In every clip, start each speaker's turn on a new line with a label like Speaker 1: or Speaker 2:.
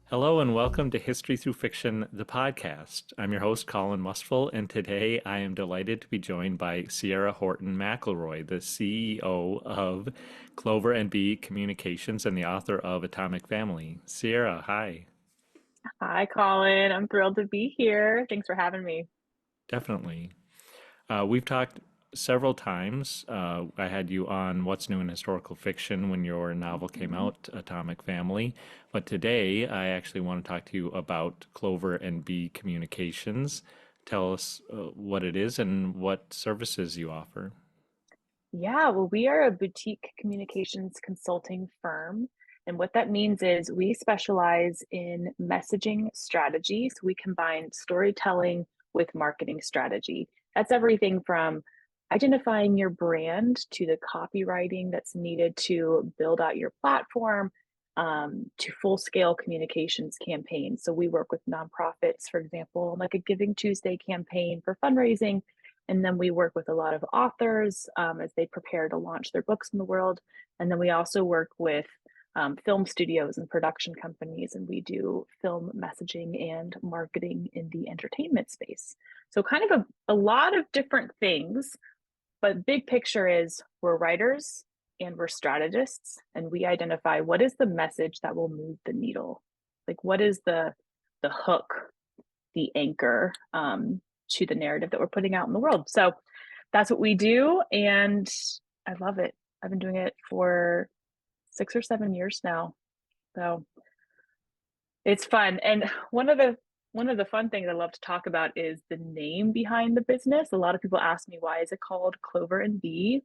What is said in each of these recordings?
Speaker 1: Hello and welcome to History Through Fiction, the podcast. I'm your host, Colin Mustful, and today I am delighted to be joined by Ciera Horton McElroy, the CEO of Clover and B Communications and the author of Atomic Family. Ciera, hi.
Speaker 2: Hi, Colin. I'm thrilled to be here. Thanks for having me.
Speaker 1: Definitely. We've talked several times. I had you on What's New in Historical Fiction when your novel came
Speaker 2: Mhm.
Speaker 1: out, Atomic Family. But today I actually want to talk to you about Clover and B Communications. Tell us what it is and what services you offer.
Speaker 2: Yeah, well, we are a boutique communications consulting firm. And what that means is we specialize in messaging strategies. We combine storytelling with marketing strategy. That's everything from identifying your brand to the copywriting that's needed to build out your platform, to full scale communications campaigns. So we work with nonprofits, for example, like a Giving Tuesday campaign for fundraising, and then we work with a lot of authors as they prepare to launch their books in the world. And then we also work with film studios and production companies, and we do film messaging and marketing in the entertainment space. So, kind of a lot of different things, but big picture is we're writers and we're strategists, and we identify what is the message that will move the needle. Like, what is the hook, the anchor to the narrative that we're putting out in the world. So that's what we do, and I love it. I've been doing it for 6 or 7 years now, so it's fun. And one of the fun things I love to talk about is the name behind the business. A lot of people ask me, why is it called Clover and Bee?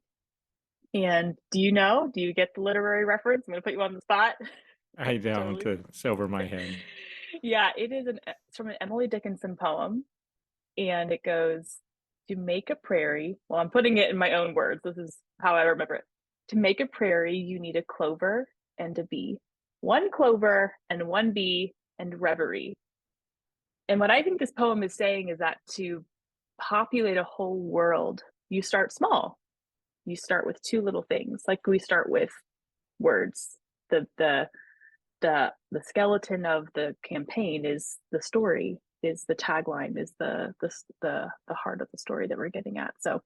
Speaker 2: And do you know? Do you get the literary reference? I'm going to put you on the spot.
Speaker 1: I don't,
Speaker 2: Totally.
Speaker 1: it's over my head.
Speaker 2: Yeah, it's from an Emily Dickinson poem, and it goes, to make a prairie. Well, I'm putting it in my own words. This is how I remember it. To make a prairie, you need a clover and a bee. One clover and one bee and reverie. And what I think this poem is saying is that to populate a whole world, you start small. You start with two little things. Like we start with words. The skeleton of the campaign is the story, is the tagline, is the heart of the story that we're getting at. So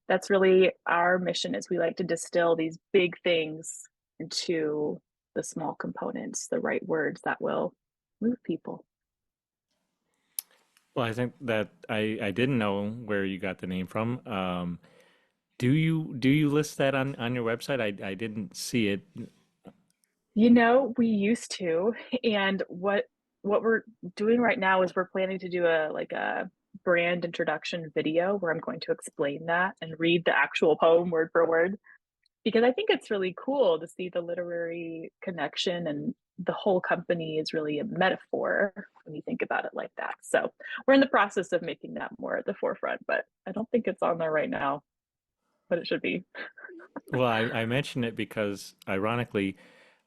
Speaker 2: that's really our mission, is we like to distill these big things into the small components, the right words that will move people.
Speaker 1: Well, I think that I didn't know where you got the name from. Do you list that on your website? I didn't see it.
Speaker 2: We used to, and what we're doing right now is we're planning to do a brand introduction video where I'm going to explain that and read the actual poem word for word, because I think it's really cool to see the literary connection, and the whole company is really a metaphor when you think about it like that. So we're in the process of making that more at the forefront, but I don't think it's on there right now, but it should be.
Speaker 1: Well, I mention it because, ironically,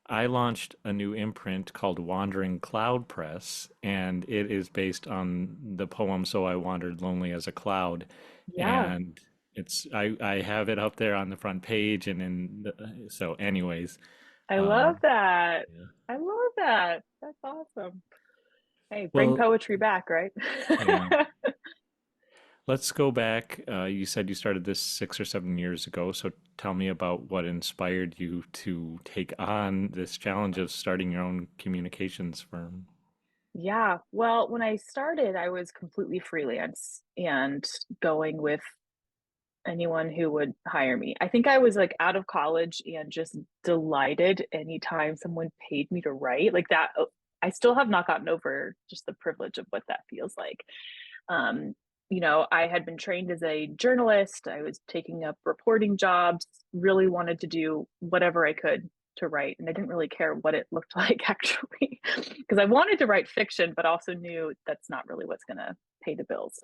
Speaker 1: I launched a new imprint called Wandering Cloud Press, and it is based on the poem "So I Wandered Lonely as a Cloud,"
Speaker 2: Yeah,
Speaker 1: and I have it up there on the front page, and so anyways,
Speaker 2: I love
Speaker 1: um,
Speaker 2: that.
Speaker 1: yeah.
Speaker 2: I love that. That's awesome. Hey, bring
Speaker 1: Well,
Speaker 2: poetry back, right?
Speaker 1: yeah. Let's go back. You said you started this 6 or 7 years ago, so tell me about what inspired you to take on this challenge of starting your own communications firm.
Speaker 2: Yeah. Well, when I started, I was completely freelance and going with anyone who would hire me. I think I was like out of college and just delighted anytime someone paid me to write. Like that, I still have not gotten over just the privilege of what that feels like. Um, I had been trained as a journalist. I was taking up reporting jobs, really wanted to do whatever I could to write. And I didn't really care what it looked like, actually, because I wanted to write fiction, but also knew that's not really what's going to pay the bills.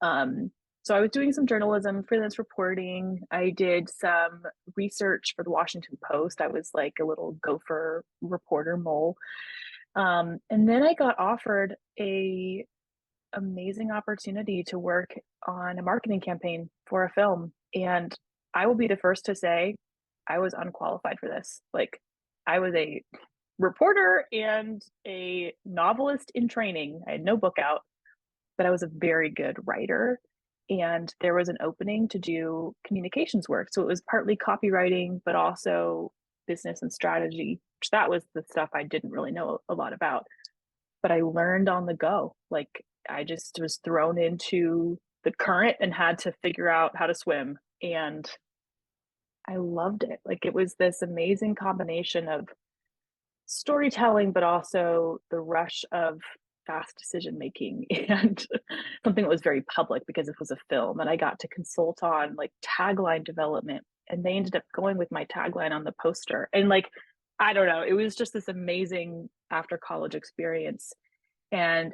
Speaker 2: Um, so I was doing some journalism, freelance reporting. I did some research for the Washington Post. I was like a little gopher reporter mole. And then I got offered a amazing opportunity to work on a marketing campaign for a film. And I will be the first to say, I was unqualified for this. Like, I was a reporter and a novelist in training. I had no book out, but I was a very good writer. And there was an opening to do communications work. So it was partly copywriting, but also business and strategy, which that was the stuff I didn't really know a lot about. But I learned on the go. Like, I just was thrown into the current and had to figure out how to swim. And I loved it. Like, it was this amazing combination of storytelling, but also the rush of fast decision making and something that was very public because it was a film. And I got to consult on like tagline development, and they ended up going with my tagline on the poster. And like, I don't know, it was just this amazing after college experience. And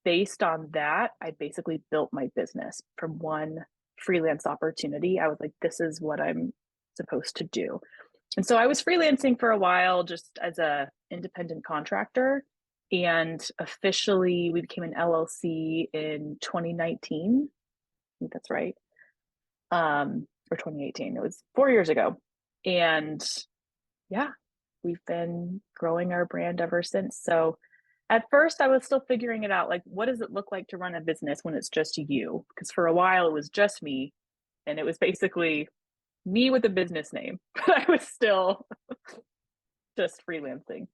Speaker 2: based on that, I basically built my business from one freelance opportunity. I was like, this is what I'm supposed to do. And so I was freelancing for a while just as a independent contractor, and officially we became an LLC in 2019. I think that's right. Or 2018. It was 4 years ago. And yeah, we've been growing our brand ever since. So at first I was still figuring it out. Like, what does it look like to run a business when it's just you? Because for a while it was just me, and it was basically me with a business name, but I was still just freelancing.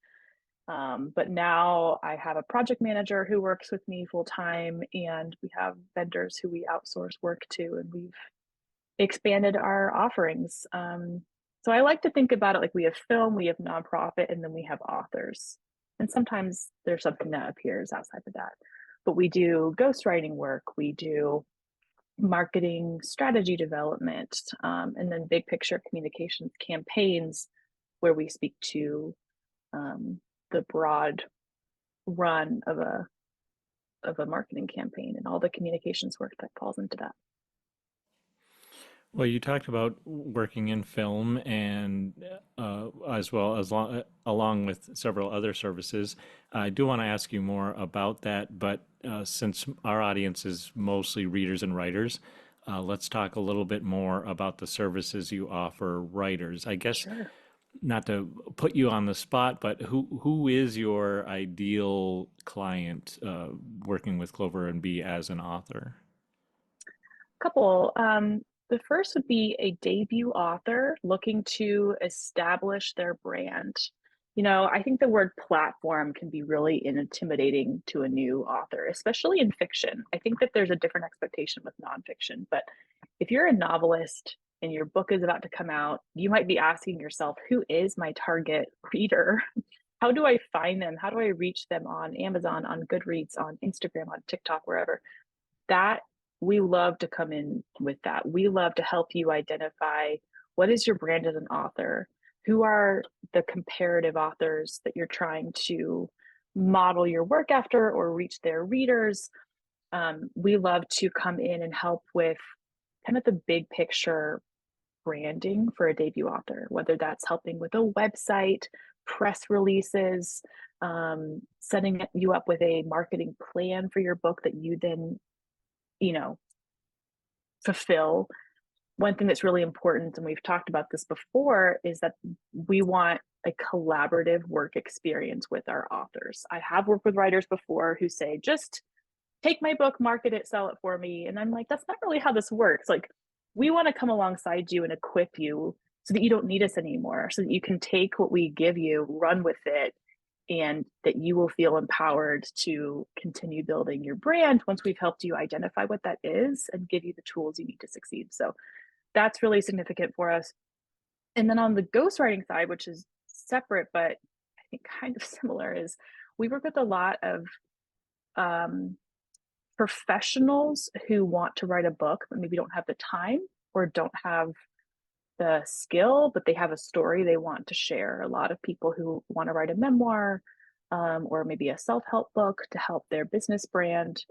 Speaker 2: But now I have a project manager who works with me full time, and we have vendors who we outsource work to, and we've expanded our offerings. So I like to think about it like we have film, we have nonprofit, and then we have authors. And sometimes there's something that appears outside of that. But we do ghostwriting work, we do marketing strategy development, and then big picture communications campaigns where we speak to the broad run of a marketing campaign and all the communications work that falls into that.
Speaker 1: Well, you talked about working in film and as well as along with several other services. I do want to ask you more about that, but since our audience is mostly readers and writers, let's talk a little bit more about the services you offer writers. I guess
Speaker 2: Sure.
Speaker 1: not to put you on the spot, but who is your ideal client working with Clover and B as an author?
Speaker 2: Couple. The first would be a debut author looking to establish their brand. I think the word platform can be really intimidating to a new author, especially in fiction. I think that there's a different expectation with nonfiction, but if you're a novelist and your book is about to come out, you might be asking yourself, who is my target reader? How do I find them? How do I reach them on Amazon, on Goodreads, on Instagram, on TikTok, wherever? That we love to come in with that. We love to help you identify what is your brand as an author? Who are the comparative authors that you're trying to model your work after or reach their readers? We love to come in and help with kind of the big picture branding for a debut author, whether that's helping with a website, press releases, setting you up with a marketing plan for your book that you then you know, fulfill. One thing that's really important, and we've talked about this before, is that we want a collaborative work experience with our authors. I have worked with writers before who say, just take my book, market it, sell it for me. And I'm like, that's not really how this works. Like, we want to come alongside you and equip you so that you don't need us anymore, so that you can take what we give you, run with it, and that you will feel empowered to continue building your brand once we've helped you identify what that is and give you the tools you need to succeed. So that's really significant for us. And then on the ghostwriting side, which is separate, but I think kind of similar, is we work with a lot of um, professionals who want to write a book, but maybe don't have the time or don't have the skill, but they have a story they want to share. A lot of people who want to write a memoir or maybe a self help book to help their business brand.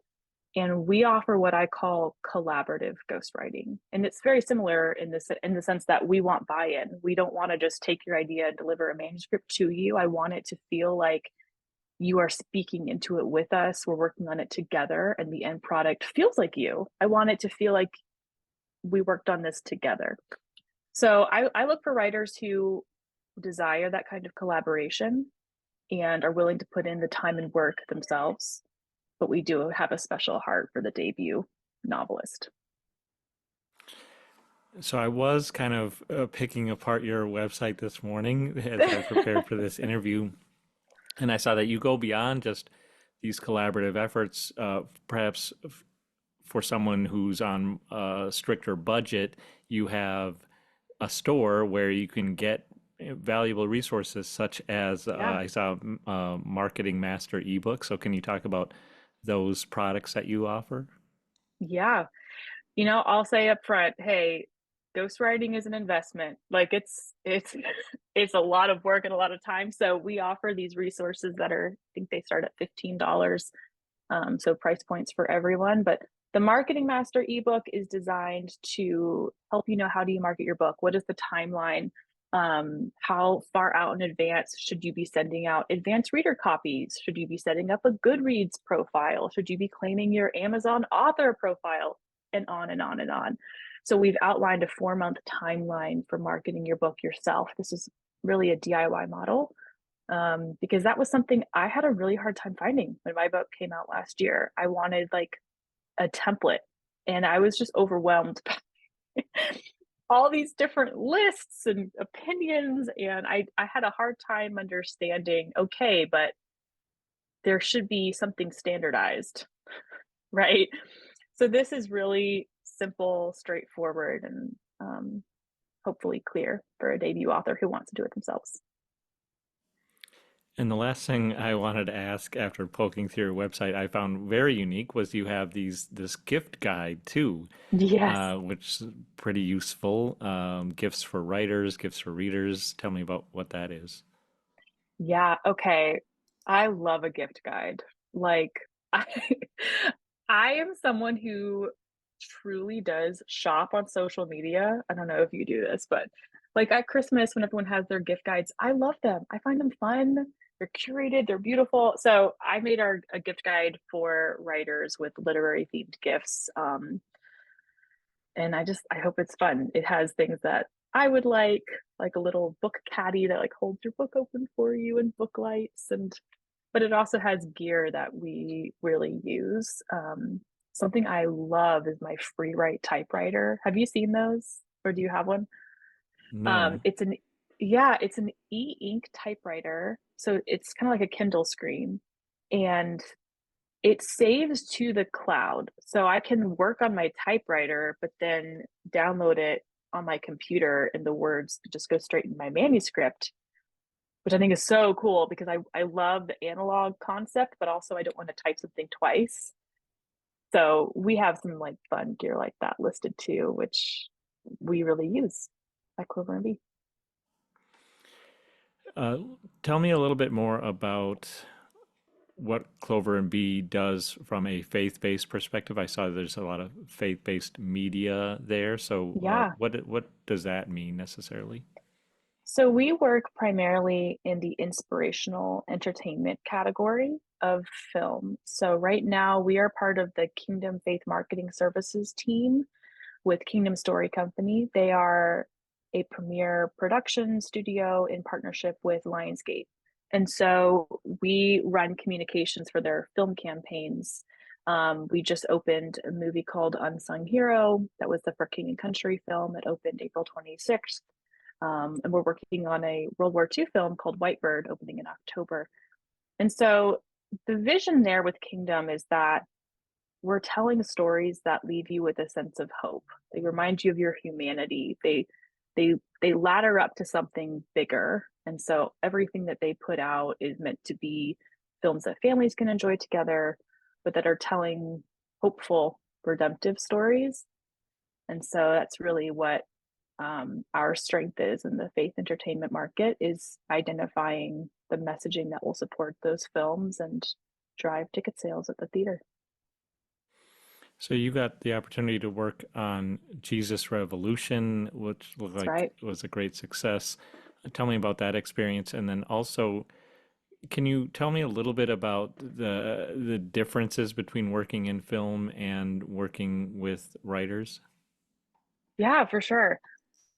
Speaker 2: And we offer what I call collaborative ghostwriting. And it's very similar in the sense that we want buy-in. We don't want to just take your idea and deliver a manuscript to you. I want it to feel like you are speaking into it with us. We're working on it together, and the end product feels like you. I want it to feel like we worked on this together. So I look for writers who desire that kind of collaboration and are willing to put in the time and work themselves. But we do have a special heart for the debut novelist.
Speaker 1: So I was kind of picking apart your website this morning as I prepared for this interview, and I saw that you go beyond just these collaborative efforts. Perhaps for someone who's on a stricter budget, you have a store where you can get valuable resources such as
Speaker 2: Yeah.
Speaker 1: I saw Marketing Master Ebook. So can you talk about those products that you offer?
Speaker 2: Yeah. I'll say up front, hey, ghostwriting is an investment. Like it's it's a lot of work and a lot of time. So we offer these resources that are, I think they start at $15. So price points for everyone. But the Marketing Master ebook is designed to help you know how do you market your book? What is the timeline? How far out in advance should you be sending out advanced reader copies? Should you be setting up a Goodreads profile? Should you be claiming your Amazon author profile? And on and on and on. So we've outlined a 4-month timeline for marketing your book yourself. This is really a DIY model, because that was something I had a really hard time finding when my book came out last year. I wanted like a template, and I was just overwhelmed by all these different lists and opinions. And I had a hard time understanding, okay, but there should be something standardized, right? So this is really simple, straightforward, and hopefully clear for a debut author who wants to do it themselves.
Speaker 1: And the last thing I wanted to ask after poking through your website, I found very unique was you have this gift guide too,
Speaker 2: Yes.
Speaker 1: which is pretty useful. Gifts for writers, gifts for readers. Tell me about what that is.
Speaker 2: Yeah, okay. I love a gift guide. Like I I am someone who truly does shop on social media. I don't know if you do this, but like at Christmas when everyone has their gift guides, I love them. I find them fun. They're curated, they're beautiful. So I made our a gift guide for writers with literary themed gifts. And I hope it's fun. It has things that I would like a little book caddy that like holds your book open for you and book lights, and but it also has gear that we really use. Something I love is my free write typewriter. Have you seen those, or do you have one?
Speaker 1: No.
Speaker 2: It's an Yeah, it's an e-ink typewriter, so it's kind of like a Kindle screen, and it saves to the cloud. So I can work on my typewriter, but then download it on my computer and the words just go straight in my manuscript, which I think is so cool because I love the analog concept, but also I don't want to type something twice. So we have some like fun gear like that listed too, which we really use at Clover and B.
Speaker 1: Uh, Tell me a little bit more about what Clover and B does from a faith-based perspective. I saw there's a lot of faith-based media there. So,
Speaker 2: Yeah.
Speaker 1: what does that mean necessarily?
Speaker 2: So we work primarily in the inspirational entertainment category of film. So right now we are part of the Kingdom Faith Marketing Services team with Kingdom Story Company. They are a premier production studio in partnership with Lionsgate. And so we run communications for their film campaigns. We just opened a movie called Unsung Hero. That was the For King and Country film. It opened April 26th. And we're working on a World War II film called Whitebird opening in October. And so the vision there with Kingdom is that we're telling stories that leave you with a sense of hope. They remind you of your humanity. They ladder up to something bigger. And so everything that they put out is meant to be films that families can enjoy together, but that are telling hopeful, redemptive stories. And so that's really what our strength is in the faith entertainment market, is identifying the messaging that will support those films and drive ticket sales at the theater.
Speaker 1: So you got the opportunity to work on Jesus Revolution, which looked
Speaker 2: That's
Speaker 1: like
Speaker 2: right.
Speaker 1: it was a great success. Tell me about that experience, and then also, can you tell me a little bit about the differences between working in film and working with writers?
Speaker 2: Yeah, for sure.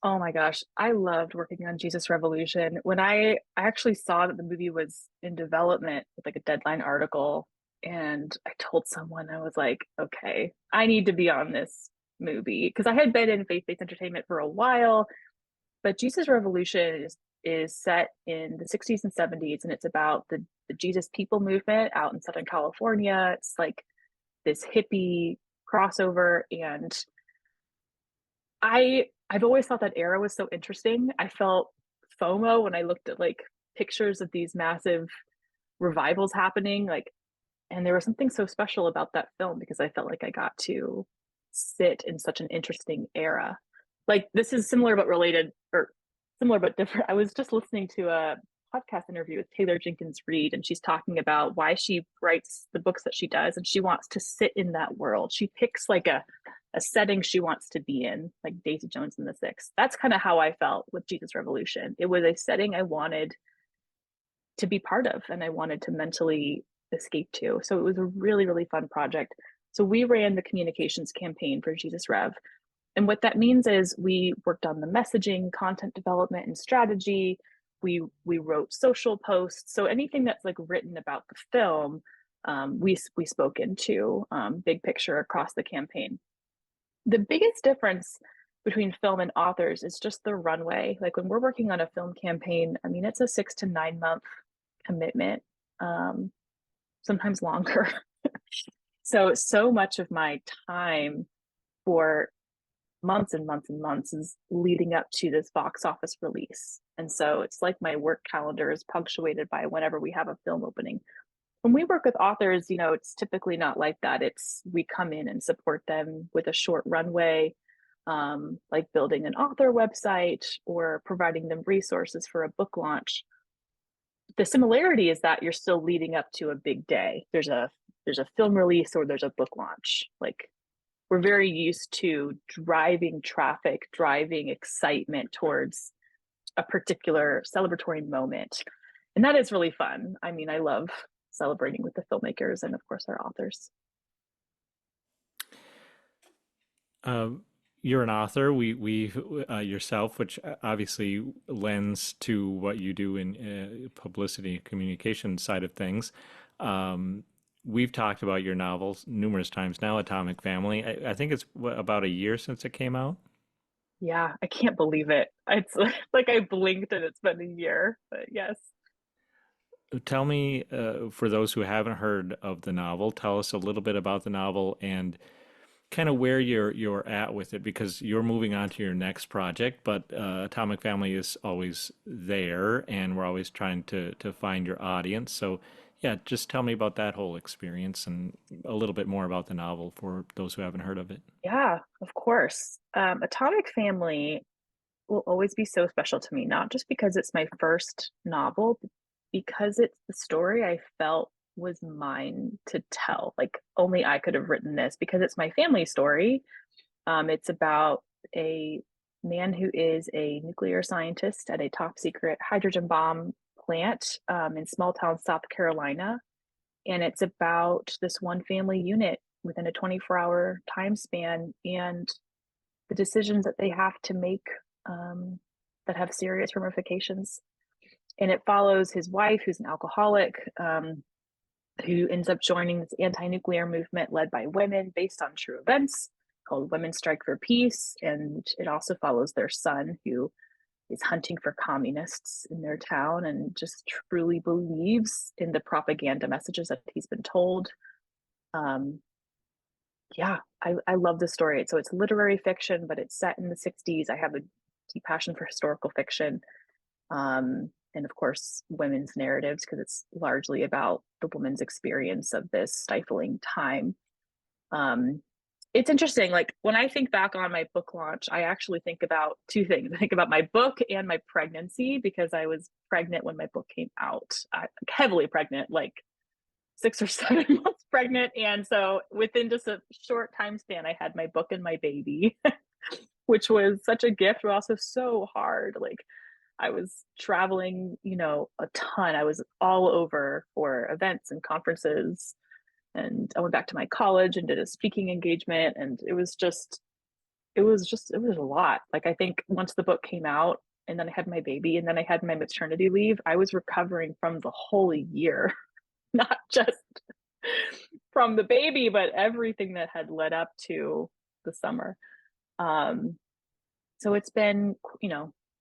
Speaker 2: Oh my gosh, I loved working on Jesus Revolution. When I actually saw that the movie was in development with like a Deadline article, and I told someone, I was like, okay, I need to be on this movie because I had been in faith-based entertainment for a while, but Jesus Revolution is set in the 60s and 70s, and it's about the Jesus People movement out in Southern California. It's like this hippie crossover, and I've always thought that era was so interesting. I felt FOMO when I looked at like pictures of these massive revivals happening, like, and there was something so special about that film because I felt like I got to sit in such an interesting era. Like this is similar but related, or similar but different. I was just listening to a podcast interview with Taylor Jenkins Reid, and she's talking about why she writes the books that she does, and she wants to sit in that world. She picks like a setting she wants to be in, like Daisy Jones and the Six. That's kind of how I felt with Jesus Revolution. It was a setting I wanted to be part of and I wanted to mentally escape to. So it was a really, really fun project. So we ran the communications campaign for Jesus Rev. And what that means is we worked on the messaging, content development, and strategy. We wrote social posts. So anything that's like written about the film, we spoke into big picture across the campaign. The biggest difference between film and authors is just the runway. Like when we're working on a film campaign, I mean, it's a 6 to 9 month commitment, um, sometimes longer. So much of my time for months and months and months is leading up to this box office release. And so it's like my work calendar is punctuated by whenever we have a film opening. When we work with authors, it's typically not like that. It's we come in and support them with a short runway, like building an author website or providing them resources for a book launch. The similarity is that you're still leading up to a big day. There's a film release or there's a book launch. Like we're very used to driving traffic, driving excitement towards a particular celebratory moment. And that is really fun. I mean, I love celebrating with the filmmakers and, of course, our authors.
Speaker 1: Um, you're an author. We yourself, which obviously lends to what you do in publicity and communication side of things. We've talked about your novels numerous times now, Atomic Family. I think it's about a year since it came out.
Speaker 2: Yeah, I can't believe it. It's like I blinked and it's been a year, but yes.
Speaker 1: Tell me, for those who haven't heard of the novel, tell us a little bit about the novel and kind of where you're at with it because you're moving on to your next project, but Atomic Family is always there, and we're always trying to find your audience. So, yeah, just tell me about that whole experience and a little bit more about the novel for those who haven't heard of it.
Speaker 2: Yeah, of course. Atomic Family will always be so special to me, not just because it's my first novel, but because it's the story I felt was mine to tell. Like only I could have written this because it's my family story. It's about a man who is a nuclear scientist at a top secret hydrogen bomb plant in small town South Carolina. And it's about this one family unit within a 24-hour time span and the decisions that they have to make um, that have serious ramifications. And it follows his wife, who's an alcoholic, who ends up joining this anti nuclear movement led by women based on true events called Women Strike for Peace. And it also follows their son, who is hunting for communists in their town and just truly believes in the propaganda messages that he's been told. Um, yeah, I love the story. So it's literary fiction, but it's set in the 60s. I have a deep passion for historical fiction. And of course, women's narratives, because it's largely about the woman's experience of this stifling time. Um, it's interesting. Like when I think back on my book launch, I actually think about two things. I think about my book and my pregnancy because I was pregnant when my book came out, heavily pregnant, like 6 or 7 months pregnant. And so within just a short time span, I had my book and my baby, which was such a gift, but also so hard. Like I was traveling, a ton. I was all over for events and conferences. And I went back to my college and did a speaking engagement. And it was a lot. Like I think once the book came out and then I had my baby and then I had my maternity leave, I was recovering from the whole year, not just from the baby, but everything that had led up to the summer. Um, so it's been,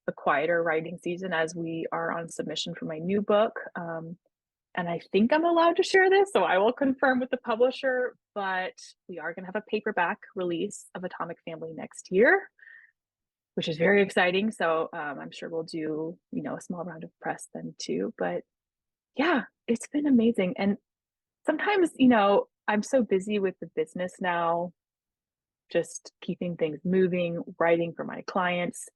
Speaker 2: a quieter writing season as we are on submission for my new book. And I think I'm allowed to share this, so I will confirm with the publisher, but we are going to have a paperback release of Atomic Family next year, which is very exciting. So I'm sure we'll do, a small round of press then too. But yeah, it's been amazing. And sometimes, I'm so busy with the business now, just keeping things moving, writing for my clients,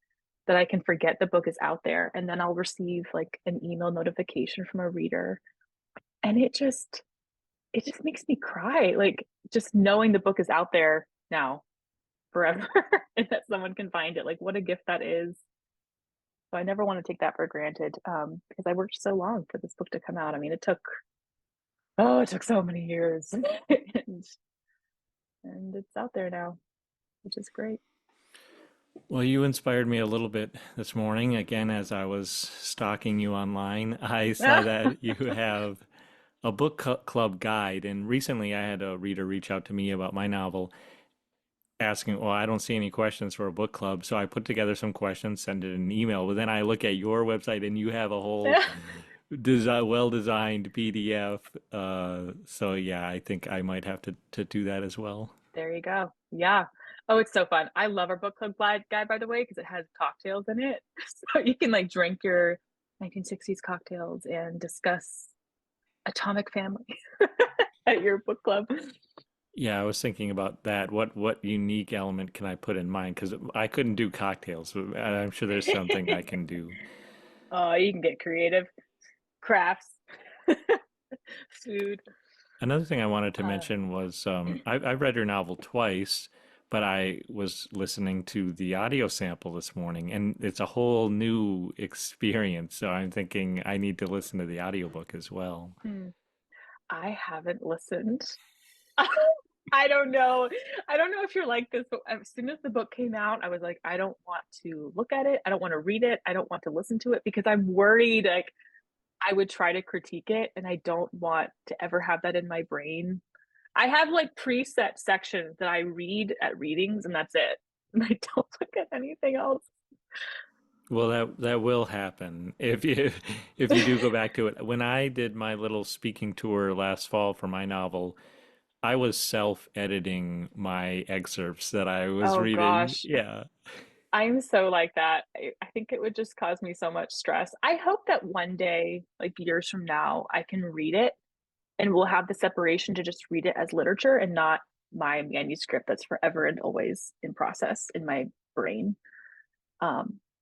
Speaker 2: that I can forget the book is out there. And then I'll receive like an email notification from a reader. And it just makes me cry. Like just knowing the book is out there now forever and that someone can find it. Like what a gift that is. So I never want to take that for granted because I worked so long for this book to come out. I mean, it took so many years and it's out there now, which is great.
Speaker 1: Well, you inspired me a little bit this morning. Again, as I was stalking you online, I saw that you have a club guide. And recently I had a reader reach out to me about my novel asking, well, I don't see any questions for a book club. So I put together some questions, send it in an email. But then I look at your website and you have a whole well-designed PDF. So yeah, I think I might have to do that as well.
Speaker 2: There you go. Yeah. Oh, it's so fun. I love our book club guide, by the way, because it has cocktails in it. So you can like drink your 1960s cocktails and discuss Atomic Family at your book club.
Speaker 1: Yeah, I was thinking about that. What unique element can I put in mine? Because I couldn't do cocktails. But I'm sure there's something I can do.
Speaker 2: Oh, you can get creative. Crafts, food.
Speaker 1: Another thing I wanted to
Speaker 2: Uh,
Speaker 1: mention was I've read your novel twice, but I was listening to the audio sample this morning, and it's a whole new experience. So I'm thinking I need to listen to the audiobook as well.
Speaker 2: hmm, I haven't listened. I don't know. I don't know if you're like this, but as soon as the book came out, I was like, I don't want to look at it. I don't want to read it. I don't want to listen to it because I'm worried like I would try to critique it and I don't want to ever have that in my brain. I have like preset sections that I read at readings and that's it. And I don't look at anything else.
Speaker 1: Well, that will happen if you do go back to it. When I did my little speaking tour last fall for my novel, I was self-editing my excerpts that I was
Speaker 2: Oh
Speaker 1: reading.
Speaker 2: gosh.
Speaker 1: Yeah.
Speaker 2: I'm so like that. I think it would just cause me so much stress. I hope that one day, like years from now, I can read it and we'll have the separation to just read it as literature and not my manuscript that's forever and always in process in my brain.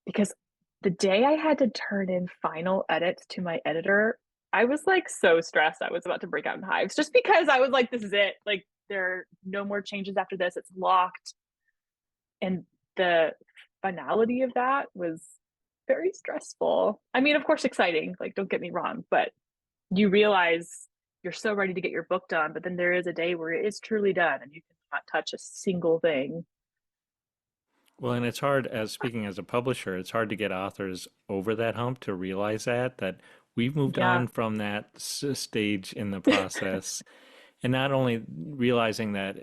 Speaker 2: Because the day I had to turn in final edits to my editor, I was like so stressed. I was about to break out in hives just because I was like, this is it. Like, there are no more changes after this. It's locked. And the finality of that was very stressful. I mean, of course, exciting. Like, don't get me wrong, but you realize you're so ready to get your book done, but then there is a day where it is truly done and you cannot touch a single thing.
Speaker 1: Well, and it's hard as speaking as a publisher, it's hard to get authors over that hump to realize that we've moved
Speaker 2: Yeah.
Speaker 1: on from that stage in the process, and not only realizing that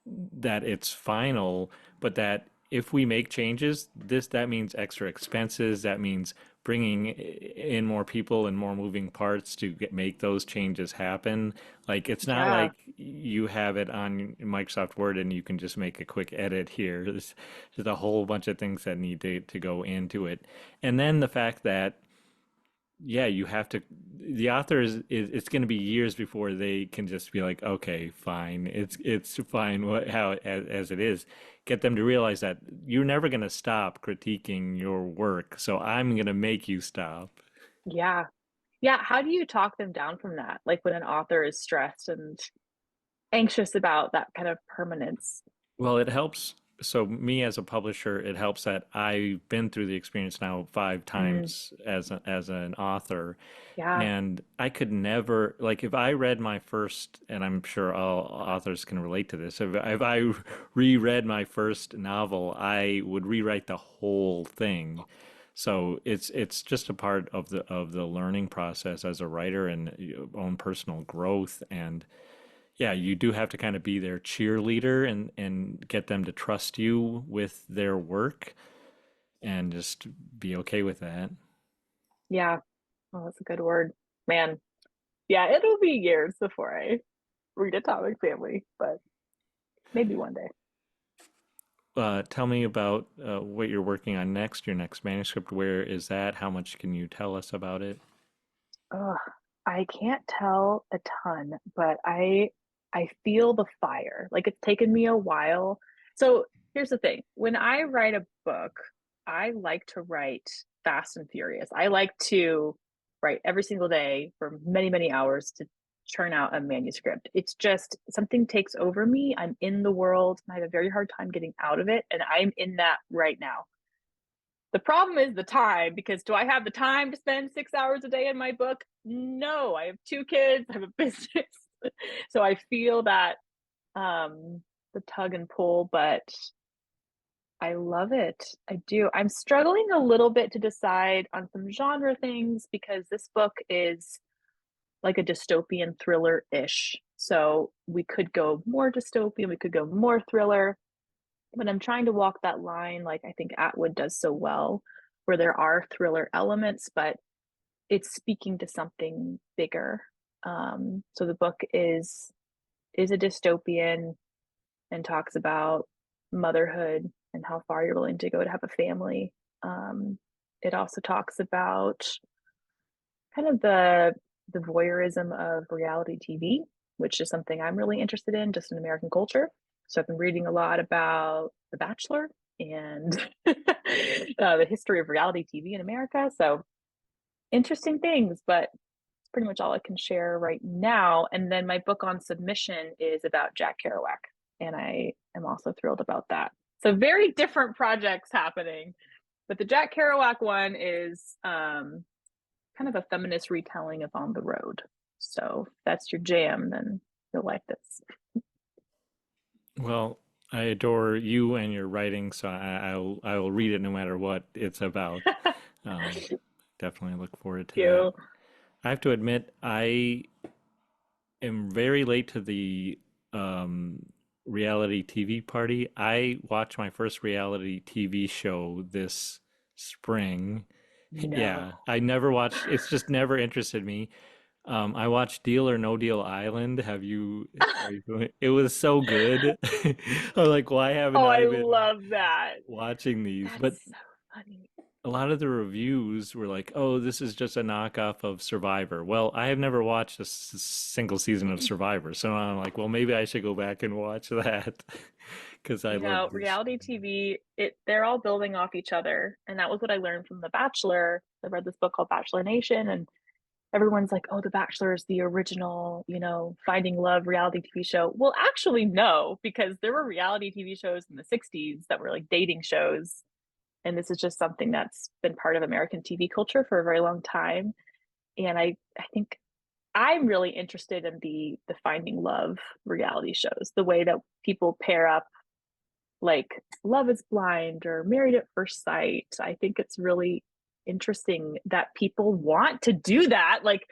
Speaker 1: it's final, but that if we make changes, that means extra expenses. That means bringing in more people and more moving parts to make those changes happen. Like it's not
Speaker 2: Yeah.
Speaker 1: like you have it on Microsoft Word and you can just make a quick edit here. There's a whole bunch of things that need to go into it. And then the fact that yeah, you have to. The author it's going to be years before they can just be like, okay, fine, it's fine how as it is. Get them to realize that you're never going to stop critiquing your work, so I'm going to make you stop.
Speaker 2: Yeah. Yeah. How do you talk them down from that? Like when an author is stressed and anxious about that kind of permanence.
Speaker 1: Well, it helps. so me as a publisher, it helps that I've been through the experience now five
Speaker 2: Mm,
Speaker 1: times as an author,
Speaker 2: yeah.
Speaker 1: and I could never like if I read my first, and I'm sure all authors can relate to this. If I reread my first novel, I would rewrite the whole thing. So it's just a part of the learning process as a writer and your own personal growth. And yeah, you do have to kind of be their cheerleader and get them to trust you with their work and just be okay with that.
Speaker 2: Yeah. Oh, that's a good word. Man. Yeah, it'll be years before I read Atomic Family, but maybe one day.
Speaker 1: Tell me about what you're working on next, your next manuscript. Where is that? How much can you tell us about it?
Speaker 2: Ugh, I can't tell a ton, but I feel the fire. Like it's taken me a while. So here's the thing. When I write a book, I like to write fast and furious. I like to write every single day for many, many hours to churn out a manuscript. It's just something takes over me. I'm in the world and I have a very hard time getting out of it. And I'm in that right now. The problem is the time, because do I have the time to spend 6 hours a day in my book? No, I have two kids, I have a business. So I feel that the tug and pull, but I love it. I do. I'm struggling a little bit to decide on some genre things because this book is like a dystopian thriller-ish. So we could go more dystopian, we could go more thriller, but I'm trying to walk that line like I think Atwood does so well, where there are thriller elements, but it's speaking to something bigger. So the book is a dystopian and talks about motherhood and how far you're willing to go to have a family. It also talks about kind of the voyeurism of reality TV, which is something I'm really interested in just in American culture. So I've been reading a lot about The Bachelor and the history of reality TV in America. So interesting things, but it's pretty much all I can share right now. And then my book on submission is about Jack Kerouac, and I am also thrilled about that. So very different projects happening, but the Jack Kerouac one is kind of a feminist retelling of On the Road. So if that's your jam, then you'll like this.
Speaker 1: Well, I adore you and your writing, so I will read it no matter what it's about. Um, Definitely look forward to that.
Speaker 2: You.
Speaker 1: I have to admit, I am very late to the um, reality TV party. I watched my first reality TV show this spring. Yeah,
Speaker 2: No.
Speaker 1: I never watched, it's just never interested me. I watched Deal or No Deal Island. Are you doing, it was so good. I'm like, why haven't
Speaker 2: Oh, I
Speaker 1: I been
Speaker 2: love that.
Speaker 1: watching these?
Speaker 2: That's
Speaker 1: But
Speaker 2: so funny.
Speaker 1: a lot of the reviews were like, "Oh, this is just a knockoff of Survivor." Well, I have never watched a single season of Survivor, so I'm like, "Well, maybe I should go back and watch that because I
Speaker 2: You
Speaker 1: love
Speaker 2: know,
Speaker 1: this."
Speaker 2: reality TV, they're all building off each other. And that was what I learned from The Bachelor. I read this book called Bachelor Nation, and everyone's like, oh, The Bachelor is the original, finding love reality TV show. Well, actually, no, because there were reality TV shows in the 60s that were like dating shows. And this is just something that's been part of American TV culture for a very long time. And I think I'm really interested in the finding love reality shows, the way that people pair up like Love is Blind or Married at First Sight. I think it's really interesting that people want to do that. Like,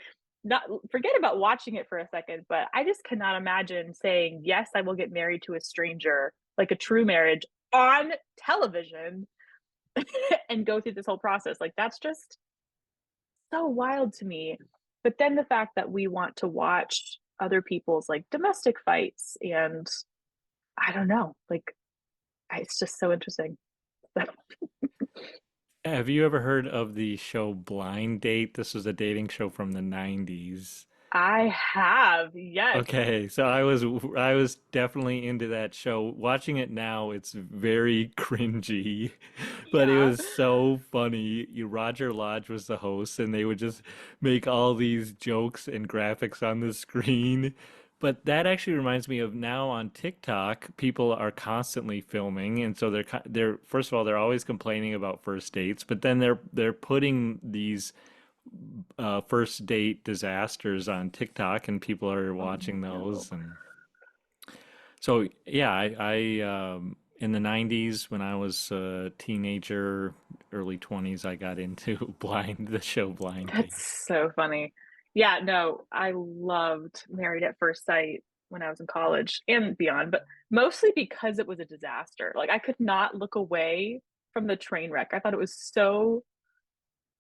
Speaker 2: not forget about watching it for a second, but I just cannot imagine saying, yes, I will get married to a stranger, like a true marriage on television and go through this whole process. Like, that's just so wild to me. But then the fact that we want to watch other people's like domestic fights and I don't know, like it's just so interesting.
Speaker 1: Have you ever heard of the show Blind Date? This was a dating show from the 90s.
Speaker 2: I have, yes.
Speaker 1: Okay, so I was definitely into that show. Watching it now, it's very cringy, but it
Speaker 2: Yeah.
Speaker 1: was so funny. Roger Lodge was the host, and they would just make all these jokes and graphics on the screen. But that actually reminds me of now on TikTok, people are constantly filming, and so they're first of all they're always complaining about first dates, but then they're putting these first date disasters on TikTok, and people are
Speaker 2: Oh
Speaker 1: watching
Speaker 2: no.
Speaker 1: those, and so yeah, I in the '90s when I was a teenager, early '20s, I got into the show Blind Date.
Speaker 2: That's so funny. Yeah, no, I loved Married at First Sight when I was in college and beyond, but mostly because it was a disaster. Like I could not look away from the train wreck. I thought it was so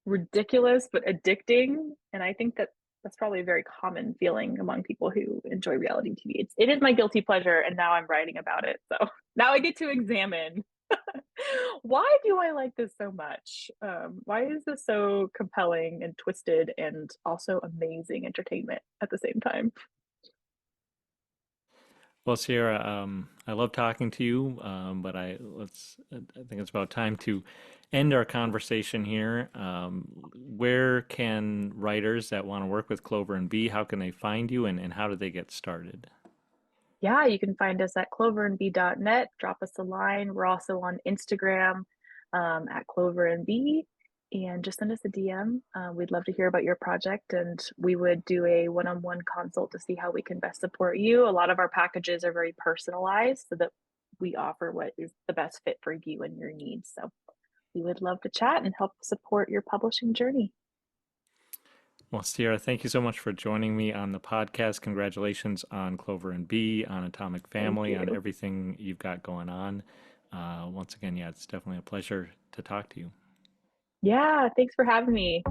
Speaker 2: ridiculous but addicting, and I think that that's probably a very common feeling among people who enjoy reality TV. It is my guilty pleasure, and now I'm writing about it. So now I get to examine why do I like this so much? Why is this so compelling and twisted and also amazing entertainment at the same time?
Speaker 1: Well, Sierra, I love talking to you, but I think it's about time to end our conversation here. Where can writers that want to work with Clover and B, how can they find you and how do they get started?
Speaker 2: Yeah, you can find us at cloverandb.net. Drop us a line. We're also on Instagram at cloverandb, and just send us a DM. We'd love to hear about your project, and we would do a one-on-one consult to see how we can best support you. A lot of our packages are very personalized so that we offer what is the best fit for you and your needs. So we would love to chat and help support your publishing journey.
Speaker 1: Well, Sierra, thank you so much for joining me on the podcast. Congratulations on Clover and B, on Atomic
Speaker 2: Thank
Speaker 1: Family, on
Speaker 2: you.
Speaker 1: everything you've got going on. Once again, yeah, it's definitely a pleasure to talk to you.
Speaker 2: Yeah, thanks for having me.